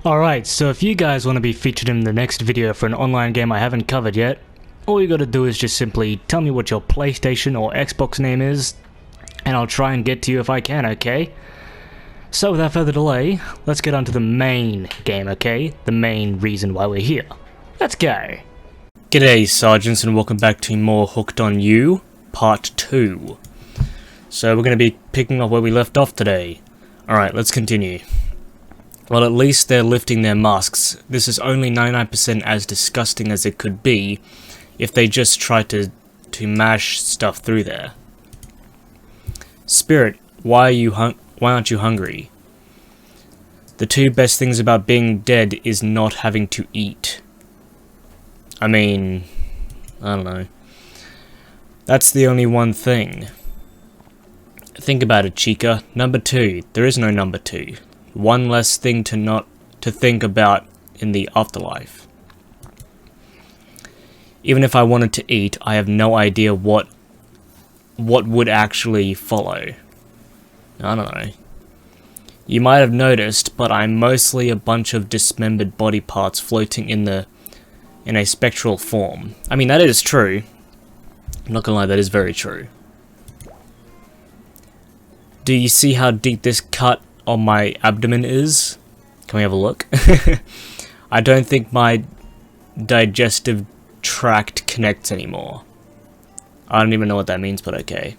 Alright, so if you guys want to be featured in the next video for an online game I haven't covered yet, all you gotta do is just simply tell me what your PlayStation or Xbox name is, and I'll try and get to you if I can, okay? So without further delay, let's get on to the main game, okay? The main reason why we're here. Let's go! G'day Sergeants, and welcome back to more Hooked on You, Part 2. So we're gonna be picking up where we left off today. Alright, let's continue. Well, at least they're lifting their masks. This is only 99% as disgusting as it could be if they just tried to mash stuff through there. Spirit, why aren't you hungry? The two best things about being dead is not having to eat. I mean, I don't know. That's the only one thing. Think about it, Chica. Number 2. There is no number 2. One less thing to think about in the afterlife. Even if I wanted to eat, I have no idea what would actually follow. I don't know. You might have noticed, but I'm mostly a bunch of dismembered body parts floating in a spectral form. I mean, that is true. I'm not gonna lie, that is very true. Do you see how deep this cut on my abdomen is? Can we have a look? I don't think my digestive tract connects anymore. I don't even know what that means, but okay.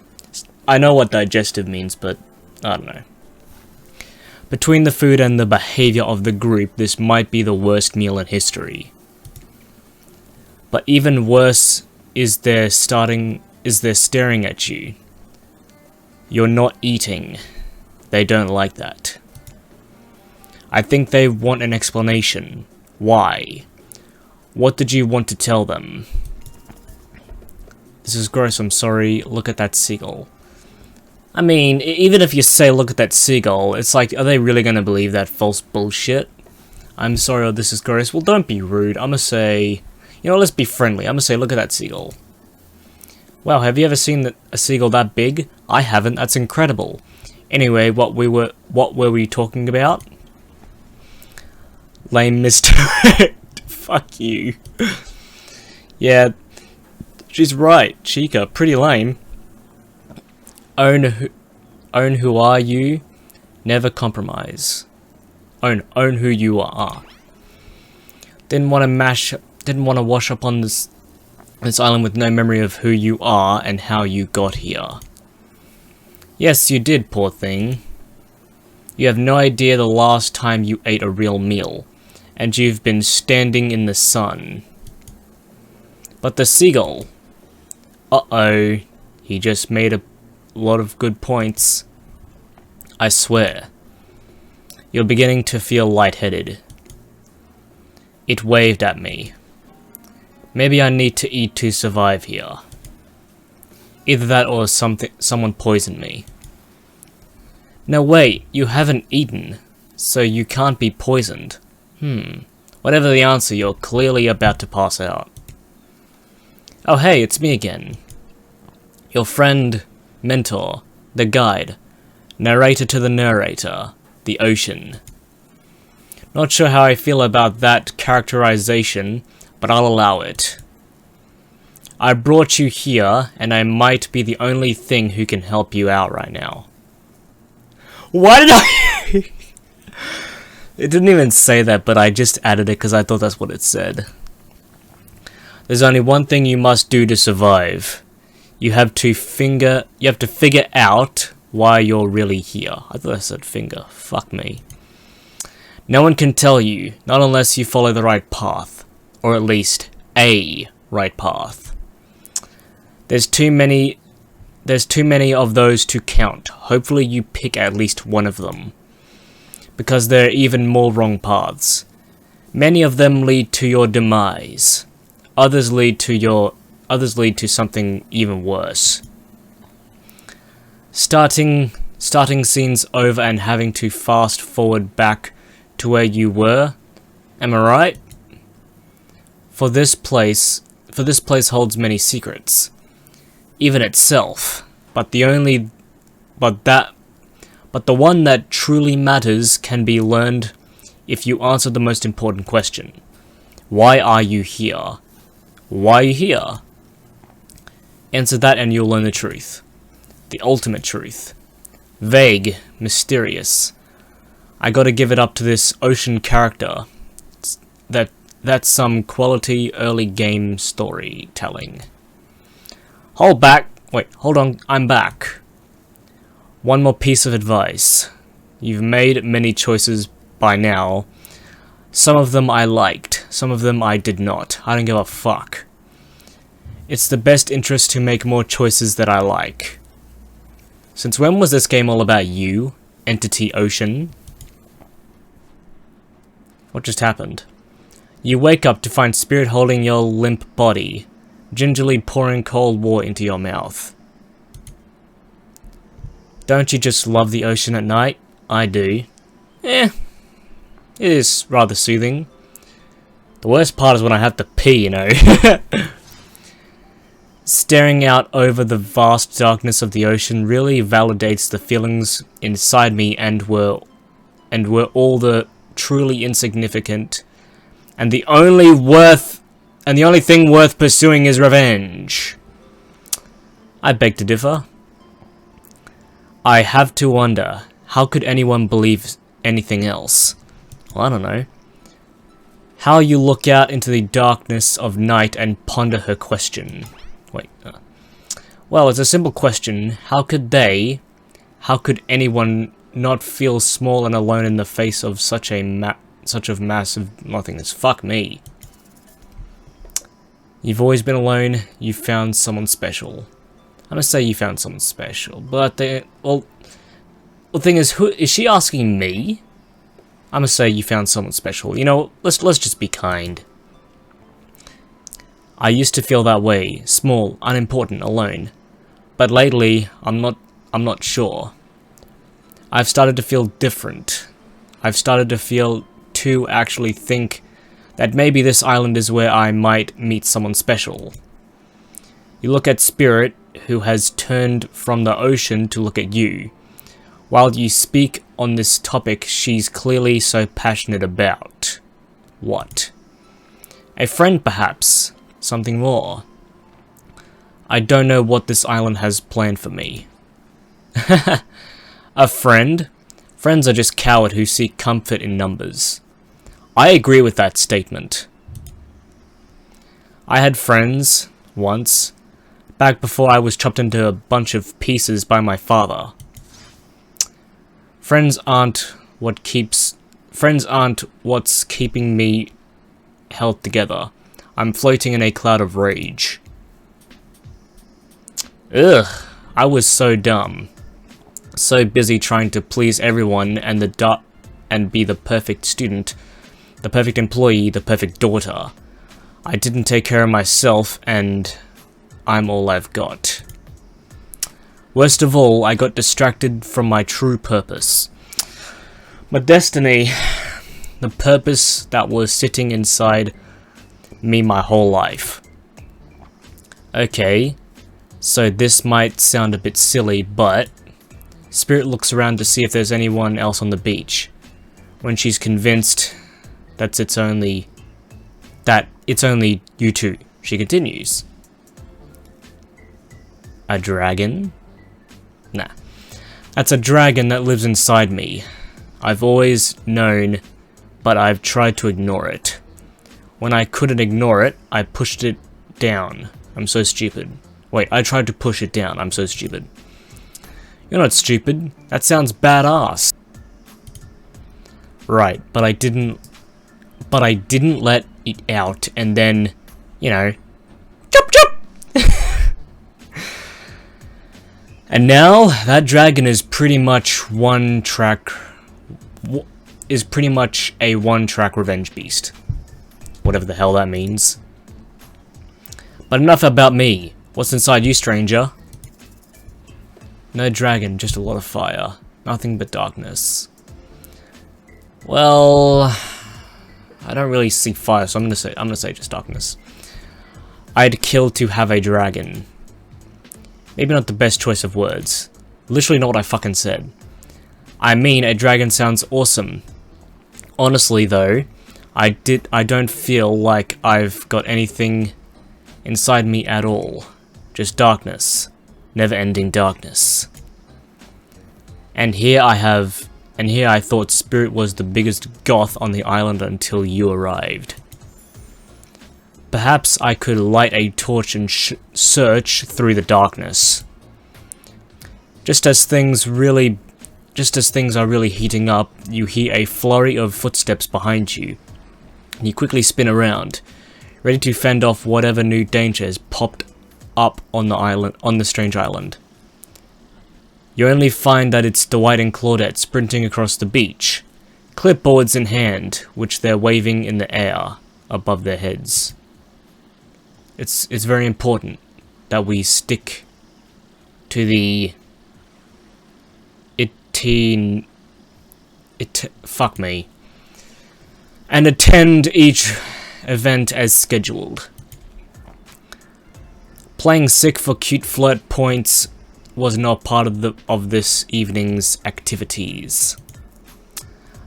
I know what digestive means, but I don't know. Between the food and the behavior of the group, this might be the worst meal in history. But even worse is they're staring at you. You're not eating. They don't like that. I think they want an explanation. Why? What did you want to tell them? This is gross, I'm sorry. Look at that seagull. I mean, even if you say look at that seagull, it's like, are they really gonna believe that false bullshit? I'm sorry, oh, this is gross. Well, don't be rude. I'm gonna say, you know, let's be friendly. I'm gonna say, look at that seagull. Wow, have you ever seen a seagull that big? I haven't. That's incredible. Anyway, what were we talking about? Lame misdirect. Fuck you. Yeah, she's right. Chica, pretty lame. Own who are you. Never compromise. Own who you are. Didn't want to wash up on this island with no memory of who you are and how you got here. Yes, you did, poor thing. You have no idea the last time you ate a real meal, and you've been standing in the sun. But the seagull... Uh-oh, he just made a lot of good points. I swear. You're beginning to feel lightheaded. It waved at me. Maybe I need to eat to survive here. Either that or someone poisoned me. No, wait, you haven't eaten, so you can't be poisoned. Whatever the answer, you're clearly about to pass out. Oh hey, it's me again. Your friend, mentor, the guide, narrator to the narrator, the ocean. Not sure how I feel about that characterization, but I'll allow it. I brought you here, and I might be the only thing who can help you out right now. Why did I... It didn't even say that, but I just added it because I thought that's what it said. There's only one thing you must do to survive. You have to figure out why you're really here. I thought I said finger. Fuck me. No one can tell you, not unless you follow the right path. Or at least a right path. There's too many of those to count. Hopefully you pick at least one of them. Because there are even more wrong paths. Many of them lead to your demise. Others lead to something even worse. Starting scenes over and having to fast forward back to where you were. Am I right? For this place holds many secrets. Even itself. But the one that truly matters can be learned if you answer the most important question. Why are you here? Why are you here? Answer that and you'll learn the truth. The ultimate truth. Vague, mysterious. I gotta give it up to this ocean character. That's some quality early game storytelling. Hold on, I'm back. One more piece of advice. You've made many choices by now. Some of them I liked, some of them I did not. I don't give a fuck. It's the best interest to make more choices that I like. Since when was this game all about you, Entity Ocean? What just happened? You wake up to find Spirit holding your limp body, gingerly pouring cold water into your mouth. Don't you just love the ocean at night? I do. It is rather soothing. The worst part is when I have to pee, you know. Staring out over the vast darkness of the ocean really validates the feelings inside me and were all the truly insignificant, and the only thing worth pursuing is revenge. I beg to differ. I have to wonder, how could anyone believe anything else? Well, I don't know. How you look out into the darkness of night and ponder her question. Well, it's a simple question. How could anyone not feel small and alone in the face of such of massive nothingness? Fuck me. You've always been alone. You found someone special. I'm gonna say you found someone special, but the thing is, who is she asking me? I'm gonna say you found someone special. You know, let's just be kind. I used to feel that way, small, unimportant, alone. But lately, I'm not sure. I've started to feel different. I've started to actually think that maybe this island is where I might meet someone special. You look at Spirit, who has turned from the ocean to look at you. While you speak on this topic she's clearly so passionate about. What? A friend, perhaps? Something more? I don't know what this island has planned for me. A friend? Friends are just cowards who seek comfort in numbers. I agree with that statement. I had friends, once, back before I was chopped into a bunch of pieces by my father. Friends aren't what's keeping me held together. I'm floating in a cloud of rage. Ugh, I was so dumb. So busy trying to please everyone and be the perfect student, the perfect employee, the perfect daughter. I didn't take care of myself, and I'm all I've got. Worst of all, I got distracted from my true purpose. My destiny. The purpose that was sitting inside me my whole life. Okay, so this might sound a bit silly, but Spirit looks around to see if there's anyone else on the beach. When she's convinced that it's only you two, she continues. A dragon? Nah. That's a dragon that lives inside me. I've always known, but I've tried to ignore it. When I couldn't ignore it, I pushed it down. I'm so stupid. Wait, I tried to push it down. I'm so stupid. You're not stupid. That sounds badass. Right, but I didn't let it out, and then, you know, chop chop! And now, that dragon is pretty much a one-track revenge beast. Whatever the hell that means. But enough about me. What's inside you, stranger? No dragon, just a lot of fire. Nothing but darkness. Well, I don't really see fire, so I'm gonna say just darkness. I'd kill to have a dragon. Maybe not the best choice of words. Literally not what I fucking said. I mean, a dragon sounds awesome. Honestly though, I don't feel like I've got anything inside me at all. Just darkness. Never-ending darkness. And here I thought Spirit was the biggest goth on the island until you arrived. Perhaps I could light a torch and search through the darkness. Just as things are really heating up, you hear a flurry of footsteps behind you. You quickly spin around, ready to fend off whatever new danger has popped up on the strange island. You only find that it's Dwight and Claudette sprinting across the beach, clipboards in hand, which they're waving in the air above their heads. It's very important that we stick to the fuck me, and attend each event as scheduled. Playing sick for cute flirt points was not part of this evening's activities.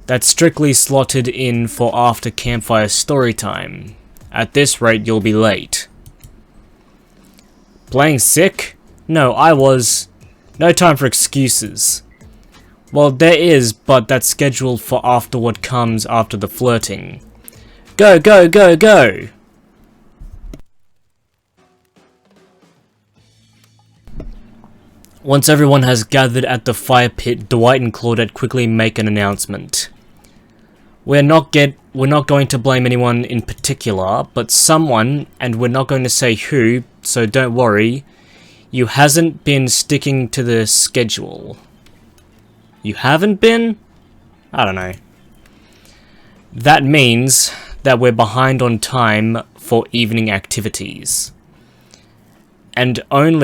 That's strictly slotted in for after campfire story time. At this rate, you'll be late. Playing sick? No, I was. No time for excuses. Well, there is, but that's scheduled for after what comes after the flirting. Go, go, go, go! Once everyone has gathered at the fire pit, Dwight and Claudette quickly make an announcement. We're not going to blame anyone in particular, but someone, and we're not going to say who, so don't worry. You hasn't been sticking to the schedule. You haven't been? I don't know. That means that we're behind on time for evening activities. And we'll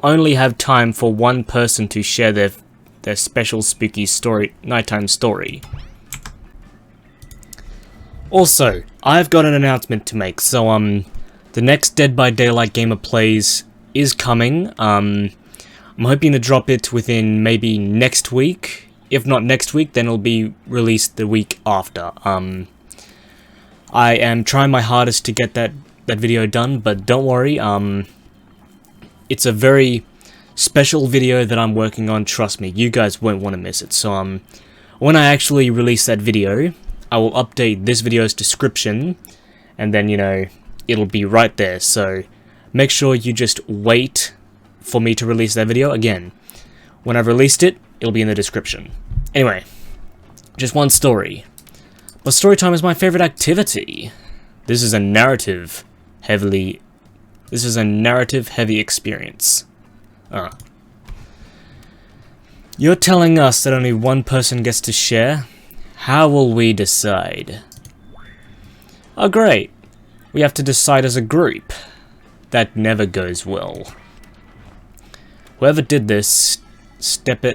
only have time for one person to share their special spooky nighttime story. Also, I've got an announcement to make. So the next Dead by Daylight Gamer Plays is coming. I'm hoping to drop it within maybe next week. If not next week, then it'll be released the week after. I am trying my hardest to get that video done, but don't worry. It's a very special video that I'm working on. Trust me, you guys won't want to miss it. So when I actually release that video, I will update this video's description, and then, you know, it'll be right there. So make sure you just wait for me to release that video. Again, when I've released it, it'll be in the description. Anyway, just one story. But story time is my favorite activity. This is a narrative heavy experience. You're telling us that only one person gets to share? How will we decide? Oh great, we have to decide as a group. That never goes well. Whoever did this, step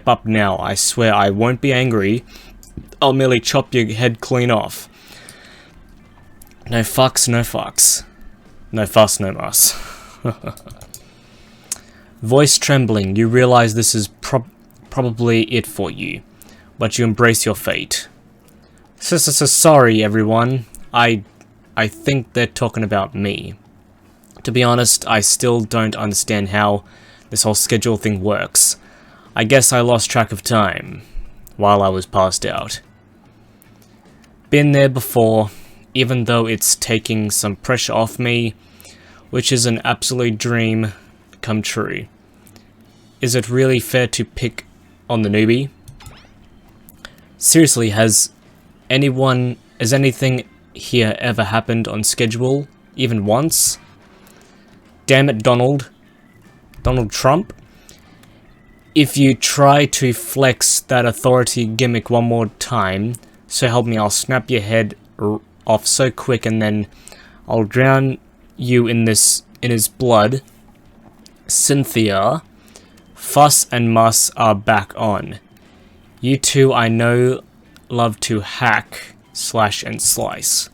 up now. I swear I won't be angry. I'll merely chop your head clean off. No fucks, no fucks. No fuss, no muss. Voice trembling, you realize this is probably it for you, but you embrace your fate. Sorry, everyone. I think they're talking about me. To be honest, I still don't understand how this whole schedule thing works. I guess I lost track of time while I was passed out. Been there before, even though it's taking some pressure off me, which is an absolute dream come true. Is it really fair to pick on the newbie? Seriously, has anything here ever happened on schedule, even once? Damn it, Donald Trump. If you try to flex that authority gimmick one more time, so help me, I'll snap your head off so quick, and then I'll drown you in his blood. Cynthia, fuss and muss are back on. You two, I know, love to hack, slash and slice.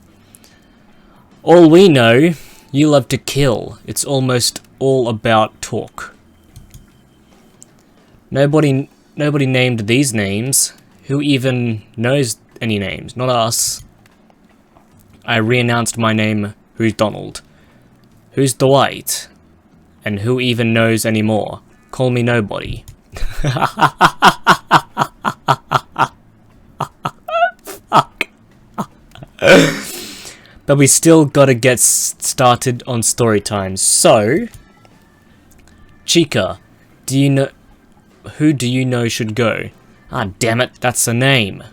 All we know, you love to kill. It's almost all about talk. Nobody named these names. Who even knows any names? Not us. I re-announced my name. Who's Donald? Who's Dwight? And who even knows any more? Call me nobody. Fuck. But we still gotta get started on story time. So, Chica, do you know... Who do you know should go? Ah, damn it, that's the name.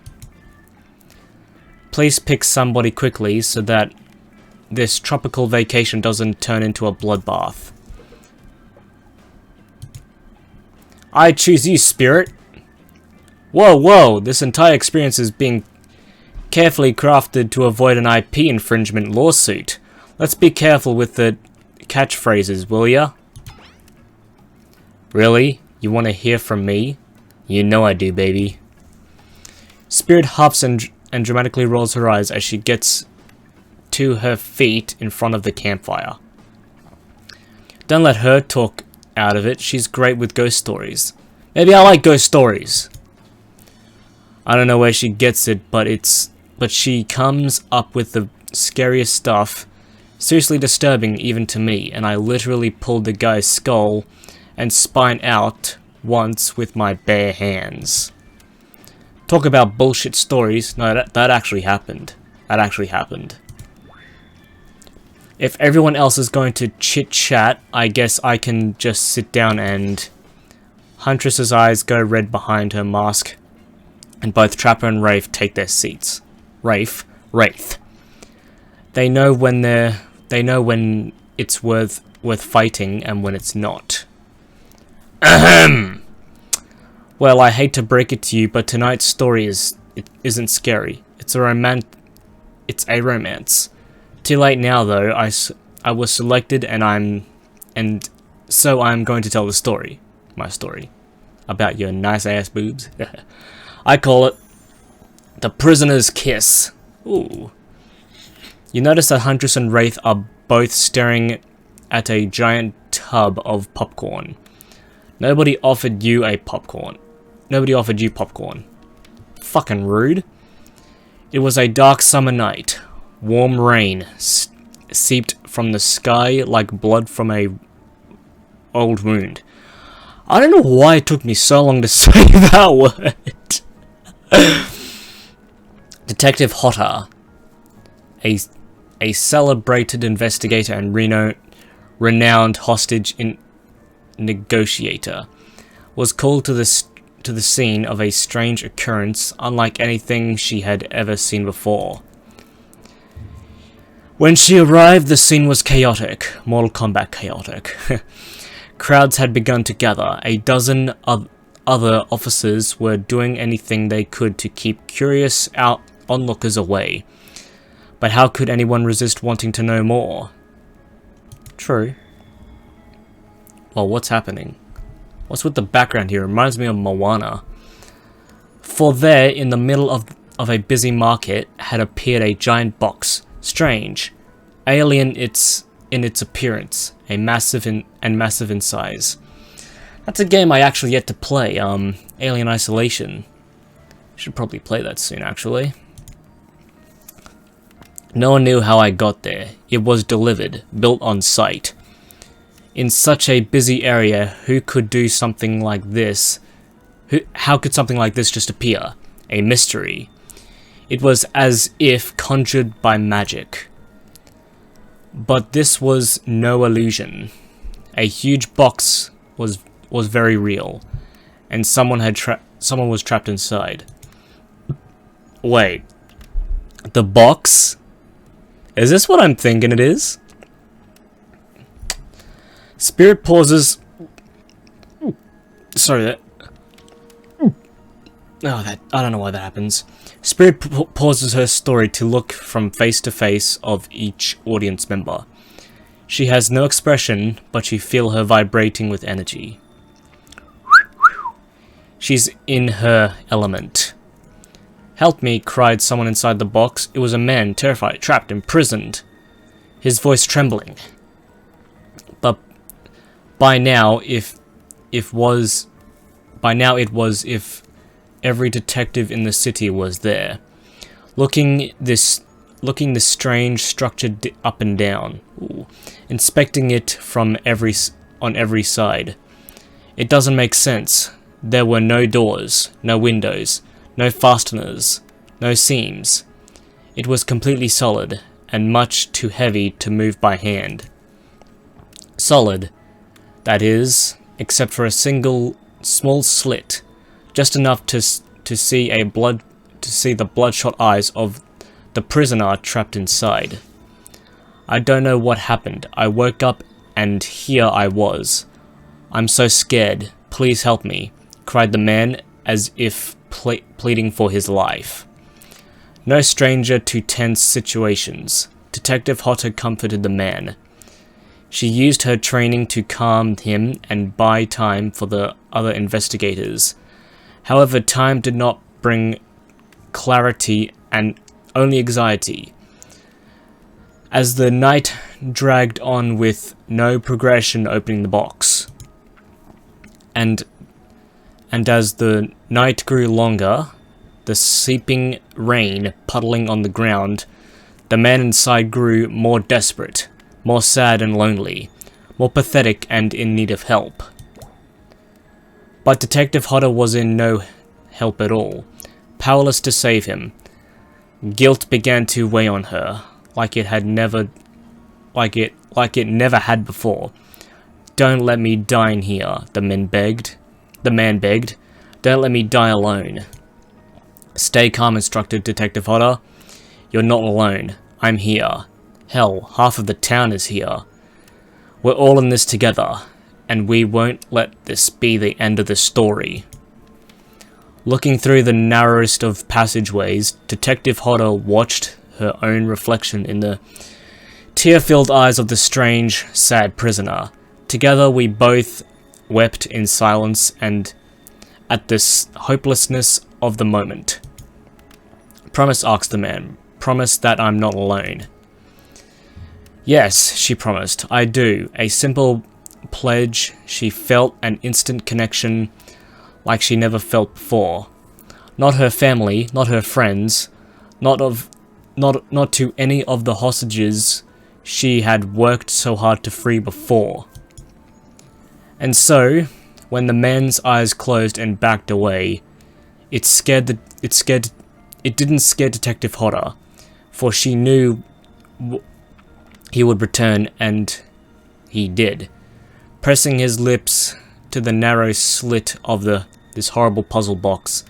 Please pick somebody quickly so that this tropical vacation doesn't turn into a bloodbath. I choose you, Spirit. Whoa, whoa, this entire experience is being carefully crafted to avoid an IP infringement lawsuit. Let's be careful with the catchphrases, will ya? Really? You want to hear from me? You know I do, baby. Spirit huffs and dramatically rolls her eyes as she gets to her feet in front of the campfire. Don't let her talk out of it. She's great with ghost stories. Maybe I like ghost stories. I don't know where she gets it, but she comes up with the scariest stuff. Seriously disturbing even to me, and I literally pulled the guy's skull and spine out once with my bare hands. Talk about bullshit stories. No, that actually happened. That actually happened. If everyone else is going to chit-chat, I guess I can just sit down and... Huntress's eyes go red behind her mask, and both Trapper and Wraith take their seats. Wraith. They know when it's worth fighting and when it's not. Ahem. Well, I hate to break it to you, but tonight's story isn't scary. It's a romance. Too late now, though. I was selected, and so I'm going to tell the story. My story about your nice ass boobs. I call it The Prisoner's Kiss. Ooh. You notice that Huntress and Wraith are both staring at a giant tub of popcorn. Nobody offered you popcorn. Fucking rude. It was a dark summer night. Warm rain seeped from the sky like blood from a old wound. I don't know why it took me so long to say that word. Detective Hotter, a celebrated investigator and renowned hostage negotiator, was called to the scene of a strange occurrence unlike anything she had ever seen before. When she arrived, the scene was chaotic, Mortal Kombat chaotic. Crowds had begun to gather. A dozen other officers were doing anything they could to keep curious onlookers away. But how could anyone resist wanting to know more? True. Well, what's happening? What's with the background here? It reminds me of Moana. For there, in the middle of a busy market, had appeared a giant box. Strange. Alien in its appearance. Massive in size. That's a game I actually yet to play. Alien Isolation. Should probably play that soon, actually. No one knew how I got there. It was delivered, built on site. In such a busy area, who could do something like this? How could something like this just appear? A mystery. It was as if conjured by magic. But this was no illusion. A huge box was very real, and someone was trapped inside. Wait. The box? Is this what I'm thinking it is? Spirit pauses. Sorry, that. Oh, I don't know why that happens. Spirit pauses her story to look from face to face of each audience member. She has no expression, but you feel her vibrating with energy. She's in her element. Help me, cried someone inside the box. It was a man, terrified, trapped, imprisoned. His voice trembling. But by now, it was if every detective in the city was there, looking this strange structure up and down, inspecting it from on every side. It doesn't make sense. There were no doors, no windows, no fasteners, no seams. It was completely solid, and much too heavy to move by hand. Solid, that is, except for a single small slit, just enough to see the bloodshot eyes of the prisoner trapped inside. I don't know what happened. I woke up and here I was. I'm so scared. Please help me, cried the man as if pleading for his life. No stranger to tense situations, Detective Hodder comforted the man. She used her training to calm him and buy time for the other investigators. However, time did not bring clarity and only anxiety. As the night dragged on with no progression opening the box, and as the night grew longer, the seeping rain puddling on the ground, the man inside grew more desperate, more sad and lonely, more pathetic and in need of help. But Detective Hodder was in no help at all, powerless to save him. Guilt began to weigh on her, like it never had before. Don't let me die in here, the man begged. Don't let me die alone. Stay calm, instructed Detective Hodder. You're not alone. I'm here. Hell, half of the town is here. We're all in this together, and we won't let this be the end of the story. Looking through the narrowest of passageways, Detective Hodder watched her own reflection in the tear-filled eyes of the strange, sad prisoner. Together we both wept in silence and at this hopelessness of the moment. Promise, asked the man. Promise that I'm not alone. Yes, she promised. I do. A simple pledge. She felt an instant connection like she never felt before. Not her family, not her friends, not to any of the hostages she had worked so hard to free before. And so, when the man's eyes closed and backed away, it didn't scare Detective Hodder, for she knew he would return, and he did, pressing his lips to the narrow slit of this horrible puzzle box,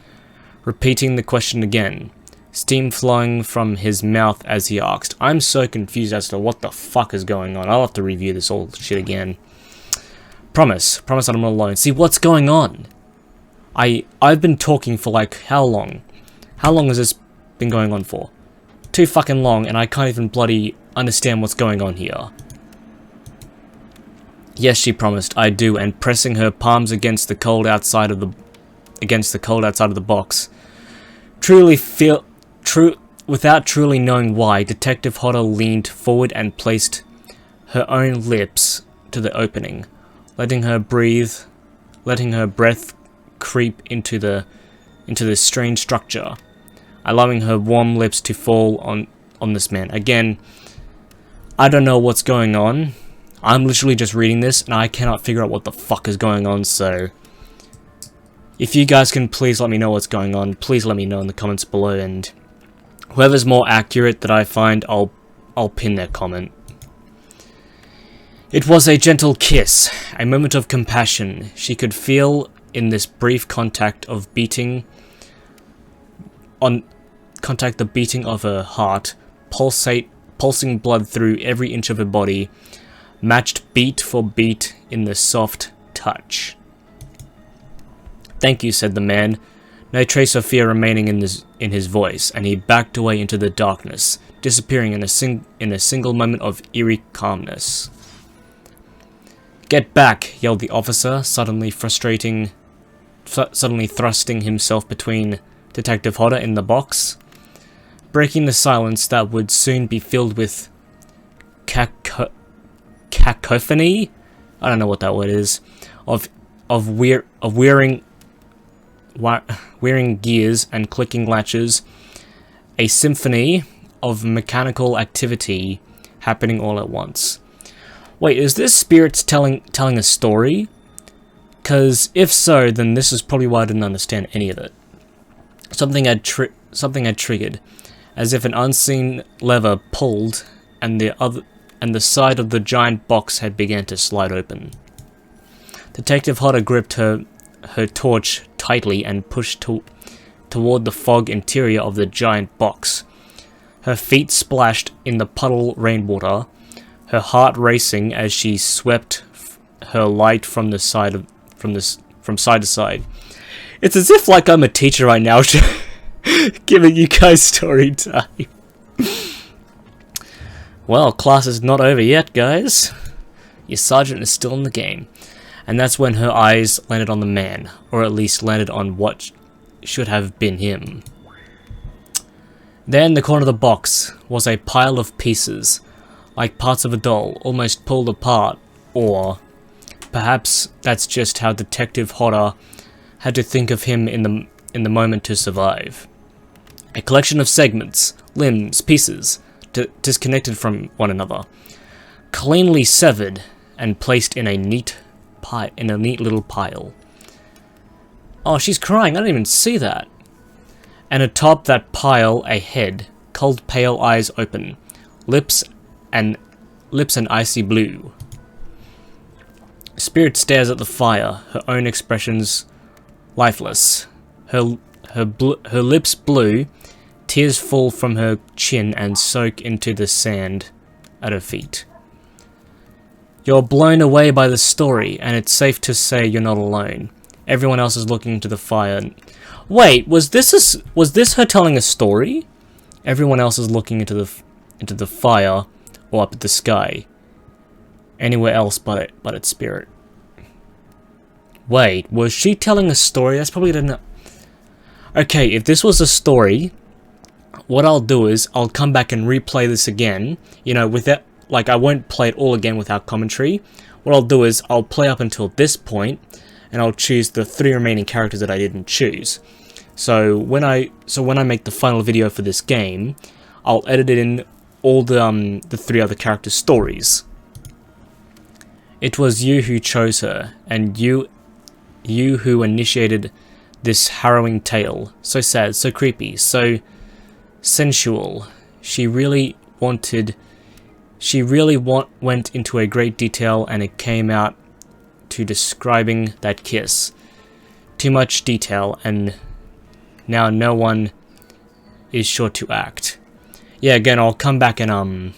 repeating the question again, steam flowing from his mouth as he asked. I'm so confused as to what the fuck is going on. I'll have to review this whole shit again. Promise that I'm not alone. See, what's going on? I've been talking for like how long? How long has this been going on for? Too fucking long, and I can't even bloody understand what's going on here. Yes, she promised. I do, and pressing her palms against the cold outside of the box. Without truly knowing why, Detective Hodder leaned forward and placed her own lips to the opening, letting her breath creep into the strange structure, allowing her warm lips to fall on this man. Again, I don't know what's going on. I'm literally just reading this, and I cannot figure out what the fuck is going on, so if you guys can please let me know what's going on, please let me know in the comments below, and whoever's more accurate that I find, I'll pin their comment. It was a gentle kiss, a moment of compassion. She could feel in this brief contact the beating of her heart, pulsing blood through every inch of her body, matched beat for beat in the soft touch. Thank you, said the man, no trace of fear remaining in his voice, and he backed away into the darkness, disappearing in a single moment of eerie calmness. Get back, yelled the officer, suddenly thrusting himself between Detective Hodder in the box, breaking the silence that would soon be filled with cacophony? I don't know what that word is. Of wearing gears and clicking latches, a symphony of mechanical activity happening all at once. Wait, is this spirits telling a story? Because if so, then this is probably why I didn't understand any of it. Something had triggered, as if an unseen lever pulled, and the side of the giant box had begun to slide open. Detective Hodder gripped her torch tightly and pushed toward the fog interior of the giant box. Her feet splashed in the puddle rainwater, her heart racing as she swept her light from side to side. It's as if like I'm a teacher right now, giving you guys story time. Well, class is not over yet, guys. Your sergeant is still in the game. And that's when her eyes landed on the man, or at least landed on what should have been him. There in the corner of the box was a pile of pieces, like parts of a doll, almost pulled apart, or perhaps that's just how Detective Hodder had to think of him in the moment to survive. A collection of segments, limbs, pieces, disconnected from one another, cleanly severed and placed in a neat little pile. Oh, she's crying. I didn't even see that. And atop that pile, a head, cold pale eyes open, lips and icy blue. Spirit stares at the fire, her own expressions lifeless. Her lips blue, tears fall from her chin and soak into the sand at her feet. You're blown away by the story, and it's safe to say you're not alone. Everyone else is looking into the fire. Wait, was this her telling a story? Everyone else is looking into the fire or up at the sky. Anywhere else but its spirit. Wait, was she telling a story? That's probably didn't. Okay, if this was a story, what I'll do is I'll come back and replay this again. You know, without I won't play it all again without commentary. What I'll do is I'll play up until this point, and I'll choose the 3 remaining characters that I didn't choose. So when I make the final video for this game, I'll edit in all the 3 other characters' stories. It was you who chose her, and you who initiated this harrowing tale. So sad, so creepy, so sensual. She really went into a great detail, and it came out to describing that kiss. Too much detail, and now no one is sure to act. Yeah, again, I'll come back and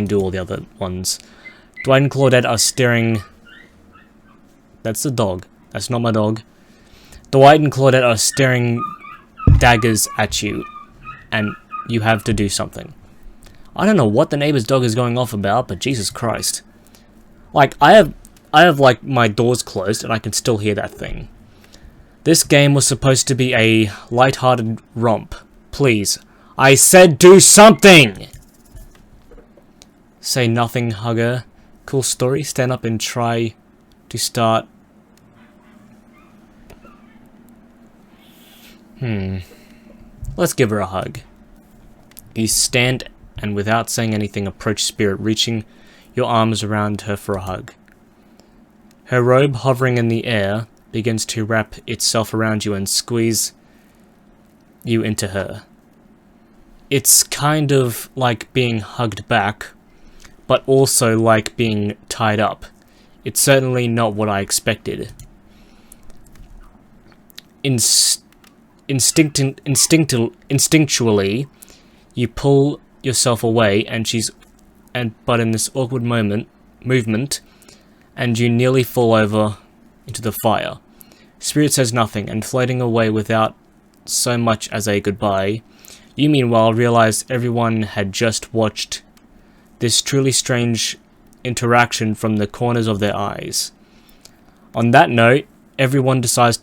do all the other ones. Dwight and Claudette are staring. That's the dog. That's not my dog. Dwight and Claudette are staring daggers at you, and you have to do something. I don't know what the neighbor's dog is going off about, but Jesus Christ. Like, I have like my doors closed and I can still hear that thing. This game was supposed to be a light-hearted romp. Please. I said do something! Say nothing, hugger. Cool story. Stand up and try to start. Let's give her a hug. You stand and without saying anything approach Spirit, reaching your arms around her for a hug. Her robe hovering in the air begins to wrap itself around you and squeeze you into her. It's kind of like being hugged back, but also like being tied up. It's certainly not what I expected. Instinctually, you pull yourself away, but in this awkward movement, and you nearly fall over into the fire. Spirit says nothing, and floating away without so much as a goodbye, you meanwhile realize everyone had just watched this truly strange interaction from the corners of their eyes. On that note, everyone decides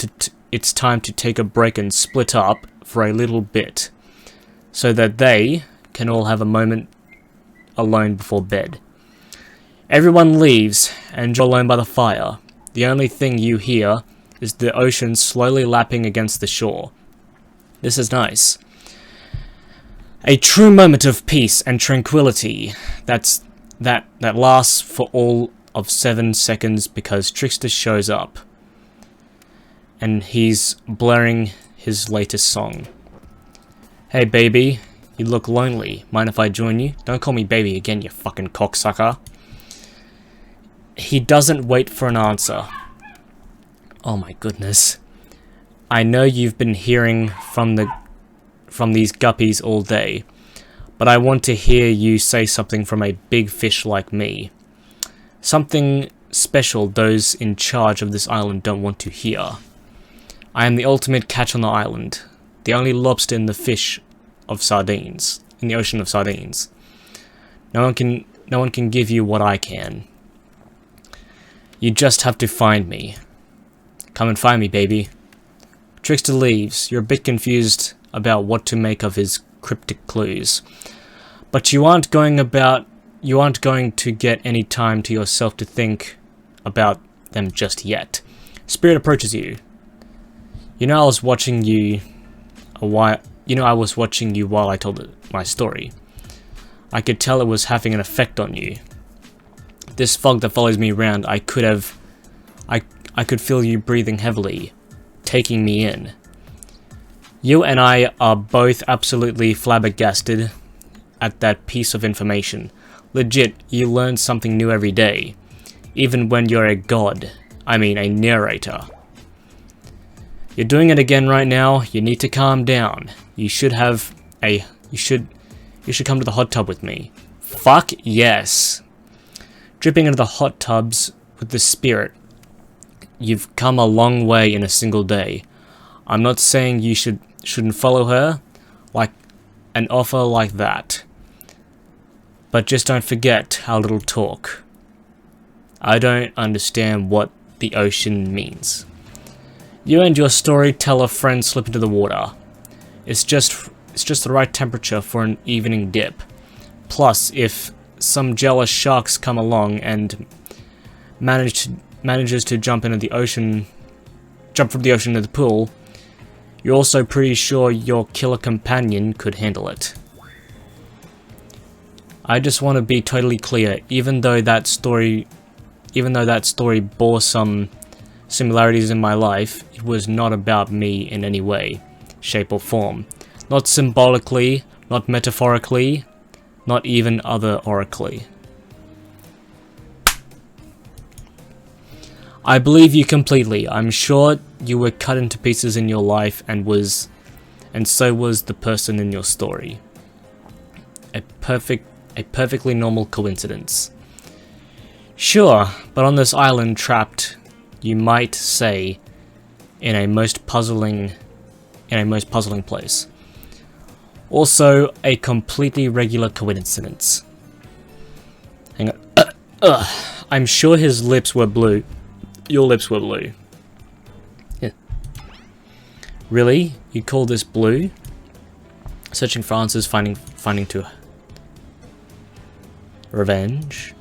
it's time to take a break and split up for a little bit, so that they can all have a moment alone before bed. Everyone leaves, and you're alone by the fire. The only thing you hear is the ocean slowly lapping against the shore. This is nice. A true moment of peace and tranquility that lasts for all of 7 seconds because Trickster shows up. And he's blaring his latest song. Hey baby, you look lonely. Mind if I join you? Don't call me baby again, you fucking cocksucker. He doesn't wait for an answer. Oh my goodness. I know you've been hearing from these guppies all day, but I want to hear you say something from a big fish like me. Something special those in charge of this island don't want to hear. I am the ultimate catch on the island, the only lobster in the ocean of sardines. No one can give you what I can. You just have to find me. Come and find me, baby. Trickster leaves. You're a bit confused about what to make of his cryptic clues. But you aren't going to get any time to yourself to think about them just yet. Spirit approaches you. I was watching you while I told my story. I could tell it was having an effect on you. This fog that follows me around, I could feel you breathing heavily, taking me in. You and I are both absolutely flabbergasted at that piece of information. Legit, you learn something new every day, even when you're a narrator. You're doing it again right now. You need to calm down. You should come to the hot tub with me. Fuck yes. Dripping into the hot tubs with the spirit. You've come a long way in a single day. I'm not saying you shouldn't follow her, like an offer like that. But just don't forget our little talk. I don't understand what the ocean means. You and your storyteller friend slip into the water. It's just the right temperature for an evening dip. Plus, if some jealous sharks come along and manages to jump from the ocean into the pool, you're also pretty sure your killer companion could handle it. I just want to be totally clear, even though that story bore some similarities in my life, it was not about me in any way, shape or form. Not symbolically, not metaphorically, not even other oracly. I believe you completely. I'm sure you were cut into pieces in your life and so was the person in your story. A perfectly normal coincidence. Sure, but on this island trapped, you might say, in a most puzzling place. Also, a completely regular coincidence. Hang on. I'm sure his lips were blue. Your lips were blue. Yeah. Really? You call this blue? Searching for answers, finding to revenge.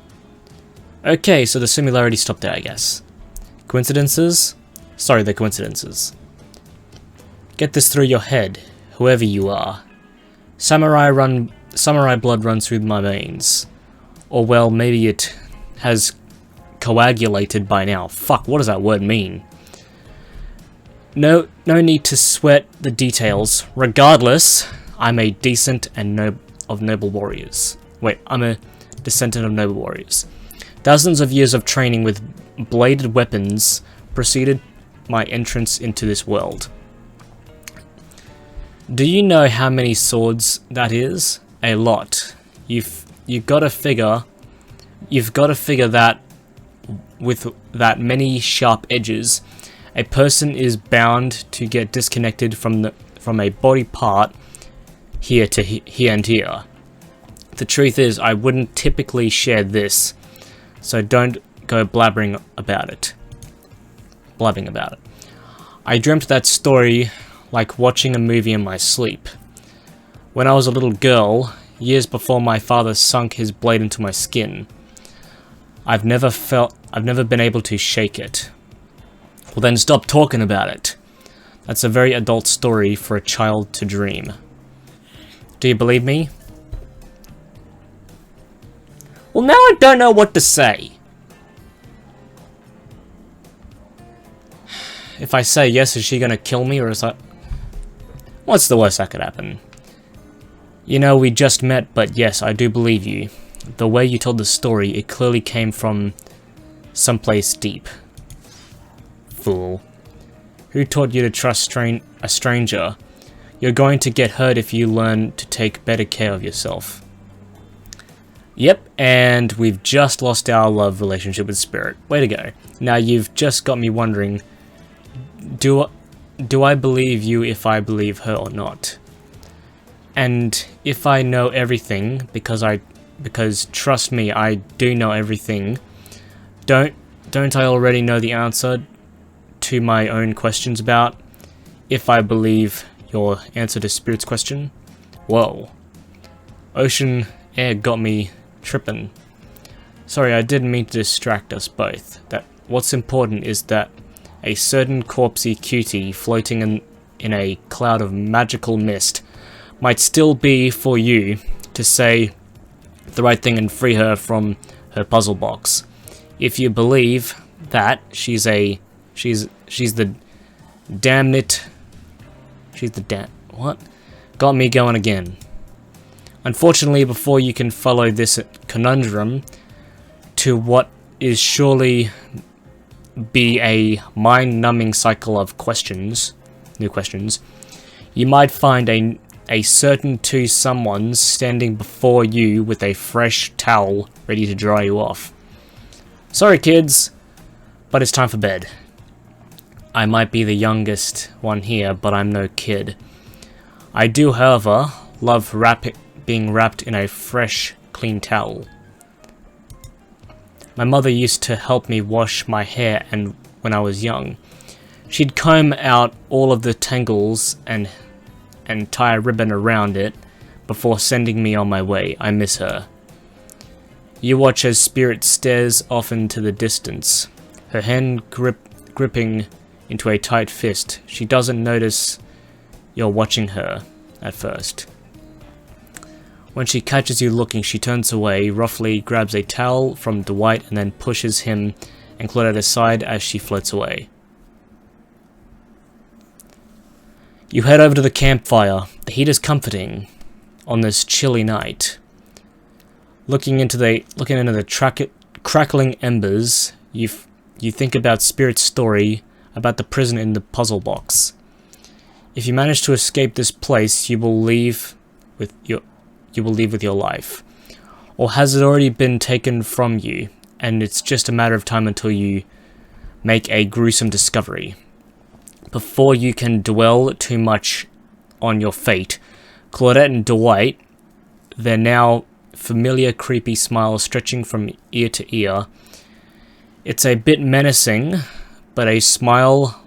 Okay, so the similarity stopped there, I guess. Coincidences? Sorry, they're coincidences. Get this through your head, whoever you are. Samurai blood runs through my veins. Or well, maybe it has coagulated by now. Fuck, what does that word mean? No need to sweat the details. Regardless, I'm a descendant of noble warriors. I'm a descendant of noble warriors. Thousands of years of training with bladed weapons preceded my entrance into this world. Do you know how many swords that is? A lot. You've got to figure that with that many sharp edges, a person is bound to get disconnected from a body part here to here and here. The truth is, I wouldn't typically share this, so don't go blabbing about it. I dreamt that story like watching a movie in my sleep. When I was a little girl, years before my father sunk his blade into my skin, I've never been able to shake it. Well then stop talking about it. That's a very adult story for a child to dream. Do you believe me? Well, now I don't know what to say. If I say yes, is she gonna kill me, or is that... What's the worst that could happen? You know, we just met, but yes, I do believe you. The way you told the story, it clearly came from someplace deep. Fool. Who taught you to trust a stranger? You're going to get hurt if you learn to take better care of yourself. Yep, and we've just lost our love relationship with Spirit. Way to go. Now you've just got me wondering, do I believe you if I believe her or not? And if I know everything, because trust me, I do know everything, don't I already know the answer to my own questions about if I believe your answer to Spirit's question? Whoa. Ocean air got me tripping. Sorry, I didn't mean to distract us both. That what's important is that a certain corpsey cutie floating in a cloud of magical mist might still be for you to say the right thing and free her from her puzzle box. If you believe that she's the what? Got me going again. Unfortunately, before you can follow this conundrum to what is surely be a mind-numbing cycle of new questions, you might find a certain two someones standing before you with a fresh towel ready to dry you off. Sorry kids, but it's time for bed. I might be the youngest one here, but I'm no kid. I do, however, love being wrapped in a fresh, clean towel. My mother used to help me wash my hair, and when I was young, she'd comb out all of the tangles and tie a ribbon around it before sending me on my way. I miss her. You watch as Spirit stares off into the distance, her hand gripping into a tight fist. She doesn't notice you're watching her at first. When she catches you looking, she turns away, roughly grabs a towel from Dwight and then pushes him and Claudette aside as she floats away. You head over to the campfire. The heat is comforting on this chilly night. Looking into the crackling embers, you think about Spirit's story about the prison in the puzzle box. If you manage to escape this place, you will leave with your life. Or has it already been taken from you, and it's just a matter of time until you make a gruesome discovery? Before you can dwell too much on your fate, Claudette and Dwight, their now familiar creepy smile stretching from ear to ear. It's a bit menacing, but a smile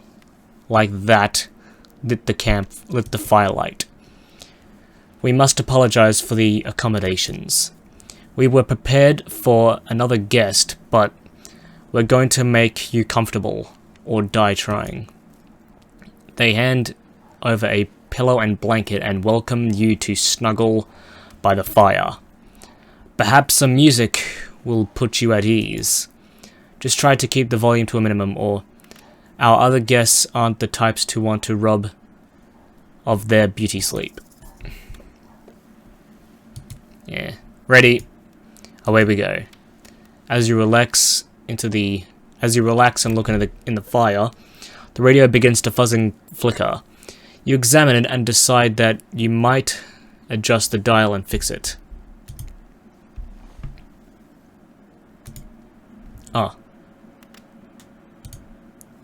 like that lit the firelight. We must apologize for the accommodations. We were prepared for another guest, but we're going to make you comfortable, or die trying. They hand over a pillow and blanket and welcome you to snuggle by the fire. Perhaps some music will put you at ease. Just try to keep the volume to a minimum, or our other guests aren't the types to want to rob of their beauty sleep. Yeah. Ready? Away we go. As you relax and look in the fire, the radio begins to fuzz and flicker. You examine it and decide that you might adjust the dial and fix it. Ah.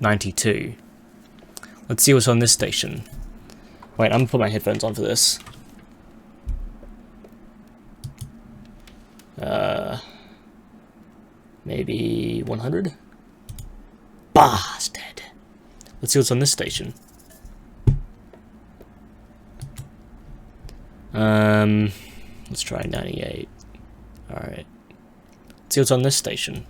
92. Let's see what's on this station. Wait, I'm gonna put my headphones on for this. Maybe 100? Bastard! Let's see what's on this station. Let's try 98. Alright. Let's see what's on this station.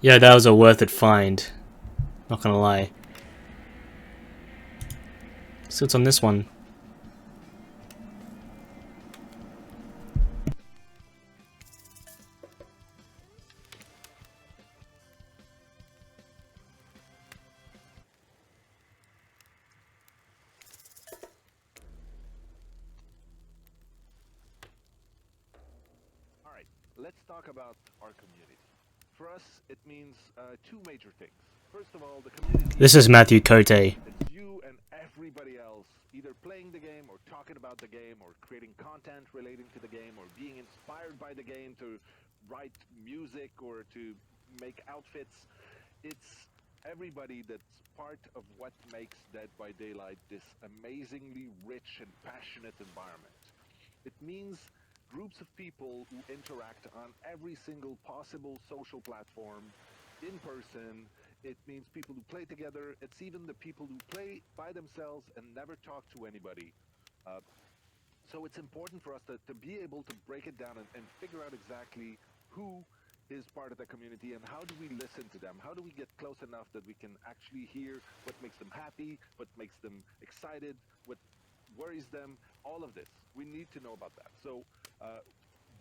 Yeah, that was a worth it find. Not gonna lie. So it's on this one. All right, let's talk about our community. For us, it means two major things. First of all, the community This is Matthew Cote. it's you and everybody else either playing the game or talking about the game or creating content relating to the game or being inspired by the game to write music or to make outfits. It's everybody that's part of what makes Dead by Daylight this amazingly rich and passionate environment. It means groups of people who interact on every single possible social platform in person. It means people who play together. It's even the people who play by themselves and never talk to anybody. Uh, so it's important for us to be able to break it down and figure out exactly who is part of the community and how do we listen to them? How do we get close enough that we can actually hear what makes them happy, what makes them excited, what worries them, all of this. We need to know about that. So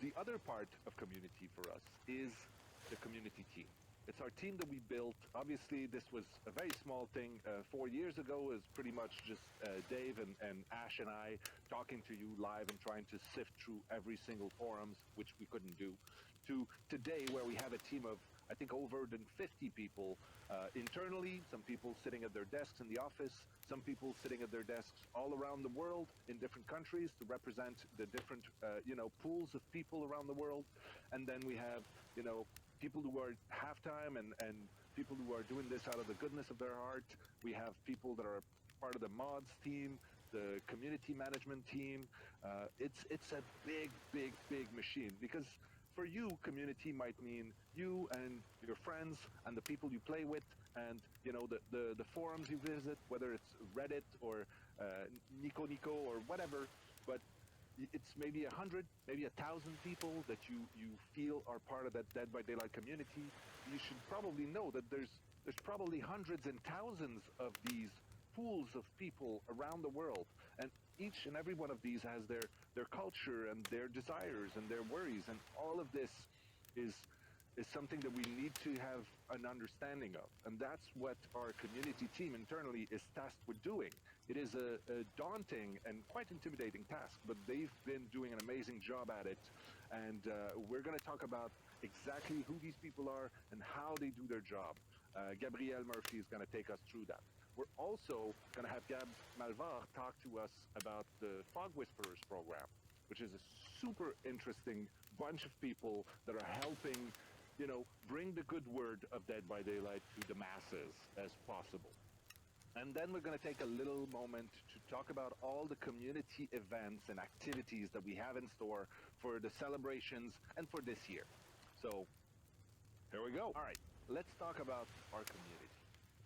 the other part of community for us is the community team. It's our team that we built. Obviously, this was a very small thing. 4 years ago, it was pretty much just Dave and Ash and I talking to you live and trying to sift through every single forums, which we couldn't do, to today where we have a team of, I think, over than 50 people internally, some people sitting at their desks in the office, some people sitting at their desks all around the world in different countries to represent the different, pools of people around the world. And then we have, people who are halftime and people who are doing this out of the goodness of their heart. We have people that are part of the mods team, the community management team. It's a big, big, big machine because for you, community might mean you and your friends and the people you play with and, the forums you visit, whether it's Reddit or Nico Nico or whatever. But it's maybe 100, maybe 1,000 people that you feel are part of that Dead by Daylight community. You should probably know that there's probably hundreds and thousands of these pools of people around the world, and each and every one of these has their culture and their desires and their worries, and all of this is is something that we need to have an understanding of. And that's what our community team internally is tasked with doing. It is a daunting and quite intimidating task, but they've been doing an amazing job at it. And we're going to talk about exactly who these people are and how they do their job. Gabrielle Murphy is going to take us through that. We're also going to have Gab Malvar talk to us about the Fog Whisperers program, which is a super interesting bunch of people that are helping, bring the good word of Dead by Daylight to the masses as possible. And then we're going to take a little moment to talk about all the community events and activities that we have in store for the celebrations and for this year. So here we go. All right, let's talk about our community.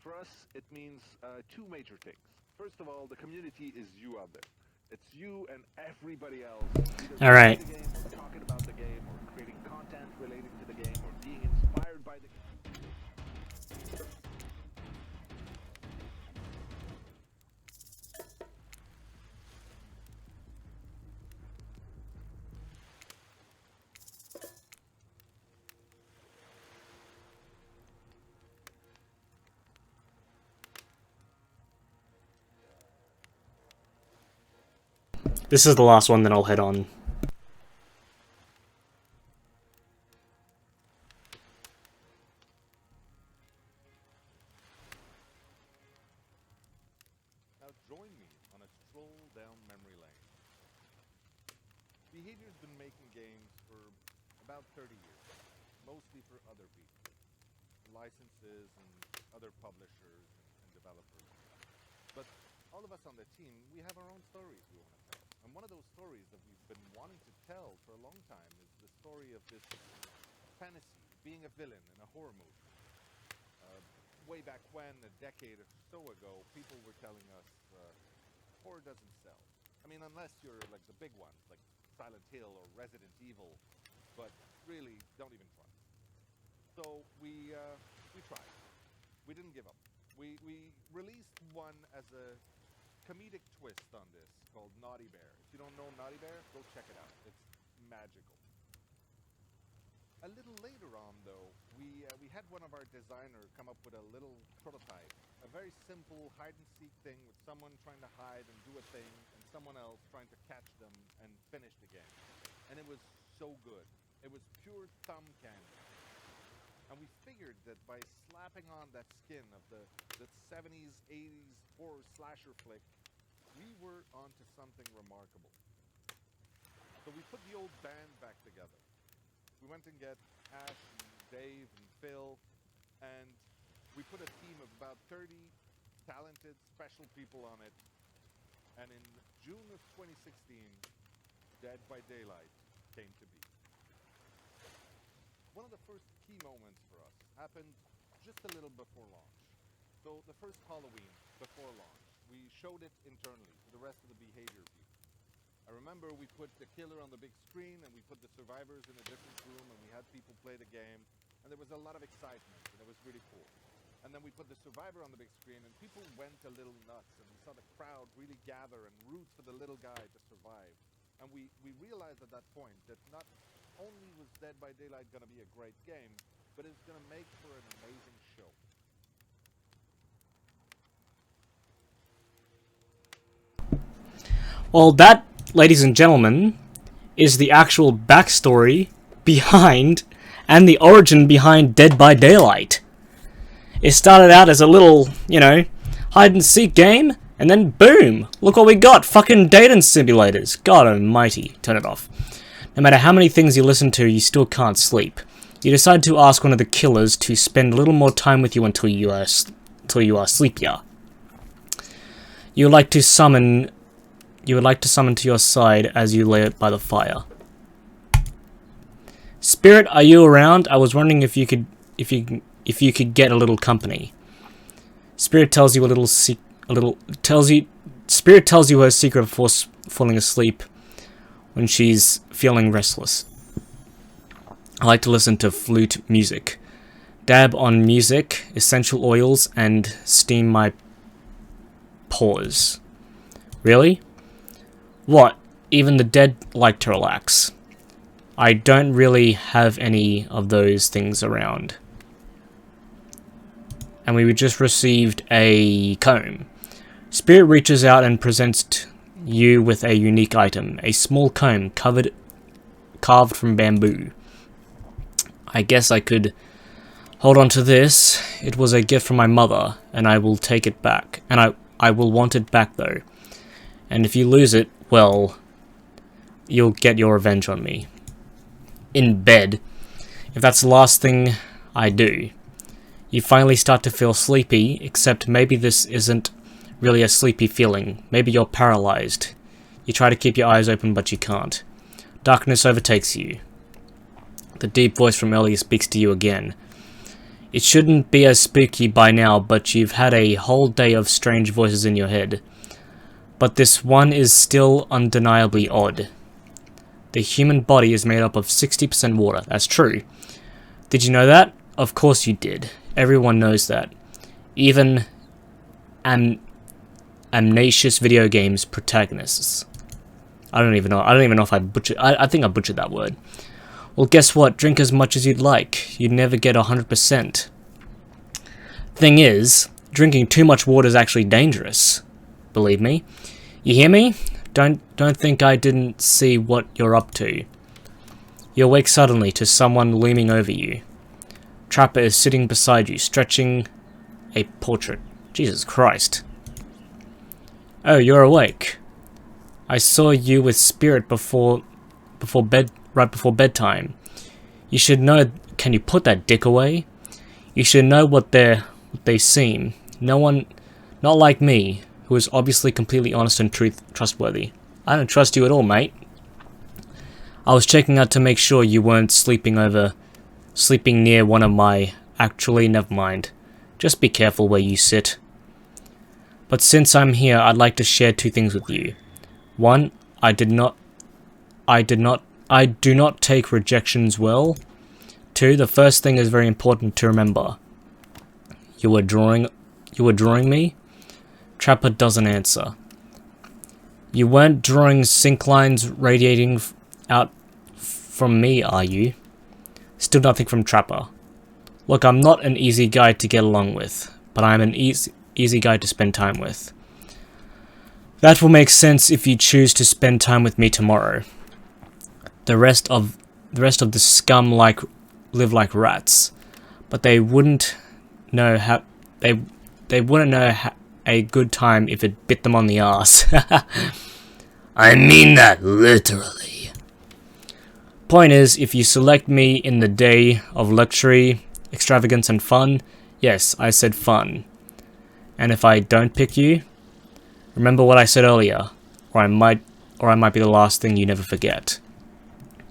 For us, it means two major things. First of all, the community is you out there. It's you and everybody else, either All playing right. the game or talking about the game or creating content relating to the game or being inspired by the game. This is the last one that I'll head on. Now join me on a stroll down memory lane. Behavior's been making games for about 30 years, mostly for other people, licenses and other publishers and developers. But all of us on the team, we have our own stories we want to tell. And one of those stories that we've been wanting to tell for a long time is the story of this fantasy, being a villain in a horror movie. Uh, Way back when, a decade or so ago, people were telling us horror doesn't sell. I mean, unless you're like the big ones, like Silent Hill or Resident Evil, but really, don't even try. So we tried. We didn't give up. We released one as a comedic twist on this called Naughty Bear. If you don't know Naughty Bear, go check it out. It's magical. A little later on, though, we had one of our designers come up with a little prototype, a very simple hide-and-seek thing with someone trying to hide and do a thing, and someone else trying to catch them and finish the game. And it was so good. It was pure thumb candy. And we figured that by slapping on that skin of the 70s, 80s horror slasher flick, we were onto something remarkable. So we put the old band back together. We went and get Ash and Dave and Phil, and we put a team of about 30 talented, special people on it. And in June of 2016, Dead by Daylight came to be. One of the first key moments for us happened just a little before launch. So the first Halloween before launch, we showed it internally to the rest of the behavior people. I remember we put the killer on the big screen and we put the survivors in a different room and we had people play the game, and there was a lot of excitement and it was really cool. And then we put the survivor on the big screen and people went a little nuts, and we saw the crowd really gather and root for the little guy to survive. And we realized at that point that not only was Dead by Daylight going to be a great game, but it's going to make for an amazing show. Well, that, ladies and gentlemen, is the actual backstory behind and the origin behind Dead by Daylight. It started out as a little, hide and seek game, and then boom, look what we got, fucking dating simulators. God almighty, turn it off. No matter how many things you listen to, you still can't sleep. You decide to ask one of the killers to spend a little more time with you until you are sleepier. You would like to summon to your side as you lay it by the fire. Spirit, are you around? I was wondering if you could get a little company. Spirit tells you Spirit tells you her secret before falling asleep when she's feeling restless. I like to listen to flute music. Dab on music, essential oils, and steam my pores. Really? What? Even the dead like to relax. I don't really have any of those things around. And we just received a comb. Spirit reaches out and presents you with a unique item. A small comb carved from bamboo. I guess I could hold on to this. It was a gift from my mother, and I will take it back. And I will want it back though. And if you lose it, well, you'll get your revenge on me. In bed. If that's the last thing I do. You finally start to feel sleepy, except maybe this isn't really a sleepy feeling. Maybe you're paralyzed. You try to keep your eyes open, but you can't. Darkness overtakes you. The deep voice from earlier speaks to you again. It shouldn't be as spooky by now, but you've had a whole day of strange voices in your head. But this one is still undeniably odd. The human body is made up of 60% water. That's true. Did you know that? Of course you did. Everyone knows that. Even amnesious video games protagonists. I don't even know if I butchered. I think I butchered that word. Well, guess what? Drink as much as you'd like. You'd never get 100%. Thing is, drinking too much water is actually dangerous. Believe me. You hear me? Don't think I didn't see what you're up to. You awake suddenly to someone looming over you. Trapper is sitting beside you, stretching a portrait. Jesus Christ. Oh, you're awake. I saw you with Spirit right before bedtime. You should know. Can you put that dick away? You should know what they seem. Not like me, who is obviously completely honest and trustworthy. I don't trust you at all, mate. I was checking out to make sure you weren't sleeping near one of my... Actually, never mind. Just be careful where you sit. But since I'm here, I'd like to share two things with you. One, I do not take rejections well. 2, the first thing is very important to remember. You were drawing me? Trapper doesn't answer. You weren't drawing sync lines radiating out from me, are you? Still nothing from Trapper. Look, I'm not an easy guy to get along with, but I'm an easy guy to spend time with. That will make sense if you choose to spend time with me tomorrow. The rest of the scum live like rats, but they wouldn't know how they wouldn't know a good time if it bit them on the arse. I mean that literally. Point is, if you select me in the day of luxury, extravagance and fun, yes, I said fun. And if I don't pick you, remember what I said earlier, or I might be the last thing you never forget.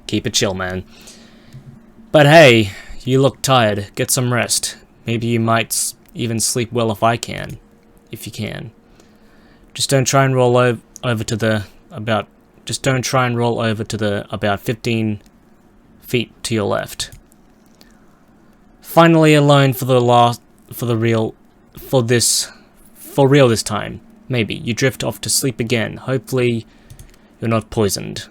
Keep it chill, man. But hey, you look tired. Get some rest. Maybe you might even sleep well if you can. Just don't try and roll over to the about 15 feet to your left. Finally alone for real this time. Maybe you drift off to sleep again. Hopefully you're not poisoned.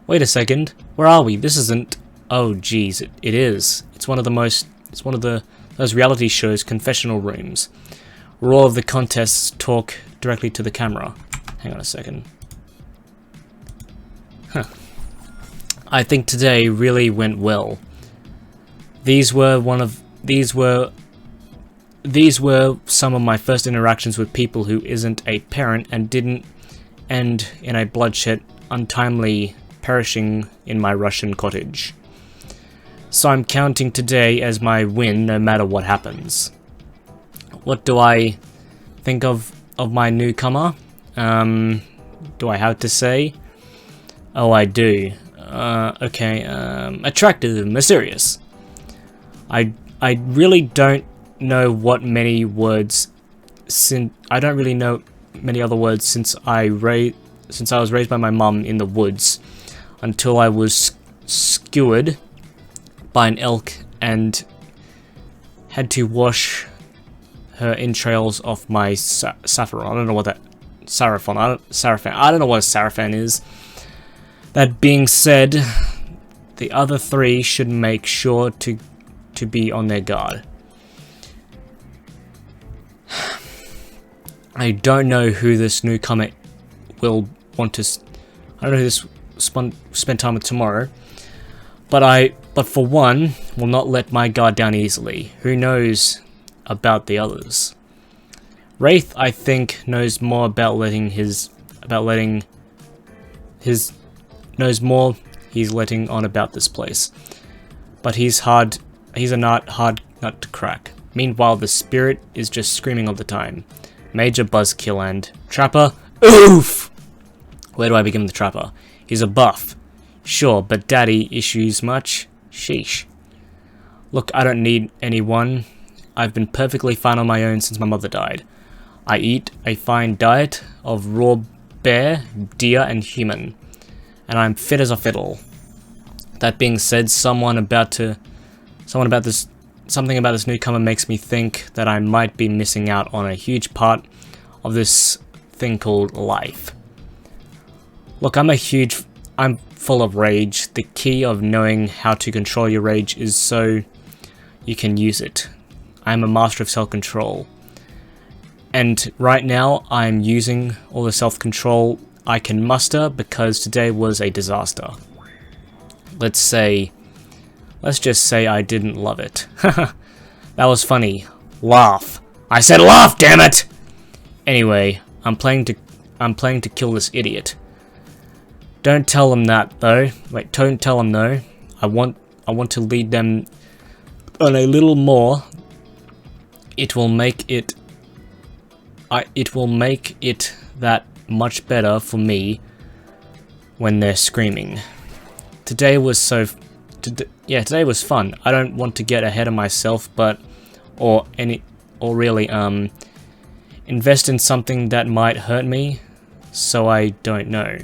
Wait a second. Where are we? This isn't... Oh geez, it is. It's one of those reality shows confessional rooms, where all of the contests talk directly to the camera. Hang on a second. I think today really went well. These were some of my first interactions with people who isn't a parent and didn't end in a bloodshed, untimely perishing in my Russian cottage. So I'm counting today as my win no matter what happens. What do I think of my newcomer? Do I have to say? Oh, I do. Okay, attractive, mysterious. I really don't know what many words I don't really know many other words since I was raised by my mum in the woods until I was skewered by an elk and had to wash her entrails off my saffron. I don't know what that sarafan. I don't know what a sarafan is. That being said, the other three should make sure to be on their guard. I don't know who this newcomer will want to... I don't know who this spend time with tomorrow. But for one, will not let my guard down easily. Who knows about the others? Wraith, I think, knows more about knows more he's letting on about this place. But he's a hard nut to crack. Meanwhile, the spirit is just screaming all the time. Major buzzkill and... Trapper? Oof! Where do I begin with the Trapper? He's a buff. Sure, but daddy issues much? Sheesh. Look, I don't need anyone. I've been perfectly fine on my own since my mother died. I eat a fine diet of raw bear, deer, and human. And I'm fit as a fiddle. That being said, something about this newcomer makes me think that I might be missing out on a huge part of this thing called life. Look, I'm full of rage. The key of knowing how to control your rage is so you can use it. I'm a master of self-control. And right now, I'm using all the self-control I can muster because today was a disaster. Let's just say I didn't love it. That was funny. Laugh. I said laugh, damn it! Anyway, I'm planning to kill this idiot. Don't tell them that though. Wait, don't tell them though. I want to lead them on a little more. It will make it that much better for me when they're screaming. Today was fun. I don't want to get ahead of myself, or really invest in something that might hurt me, so I don't know.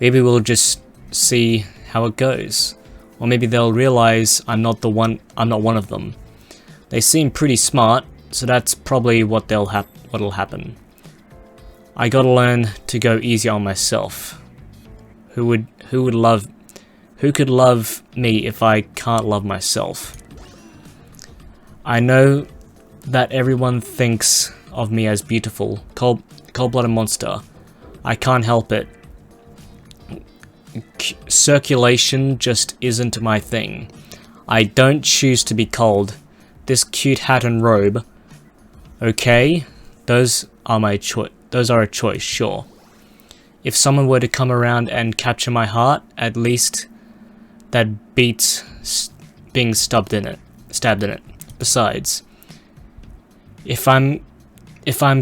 Maybe we'll just see how it goes. Or maybe they'll realize I'm not one of them. They seem pretty smart, so that's probably what'll happen. I gotta learn to go easy on myself. Who could love me if I can't love myself? I know that everyone thinks of me as beautiful, cold-blooded monster. I can't help it. Circulation just isn't my thing. I don't choose to be cold. This cute hat and robe, okay, those are a choice, sure. If someone were to come around and capture my heart, at least that beats being stabbed in it. Besides, if I'm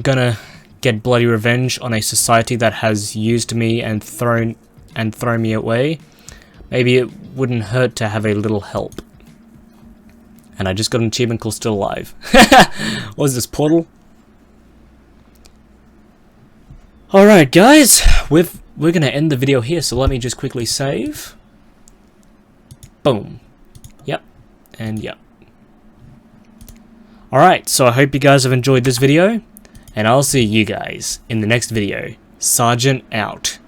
gonna get bloody revenge on a society that has used me and thrown me away, maybe it wouldn't hurt to have a little help. And I just got an achievement called Still Alive. What is this, Portal? Alright guys, we're gonna end the video here, so let me just quickly save. Boom. Yep. And yep. Alright, so I hope you guys have enjoyed this video, and I'll see you guys in the next video. Sergeant out.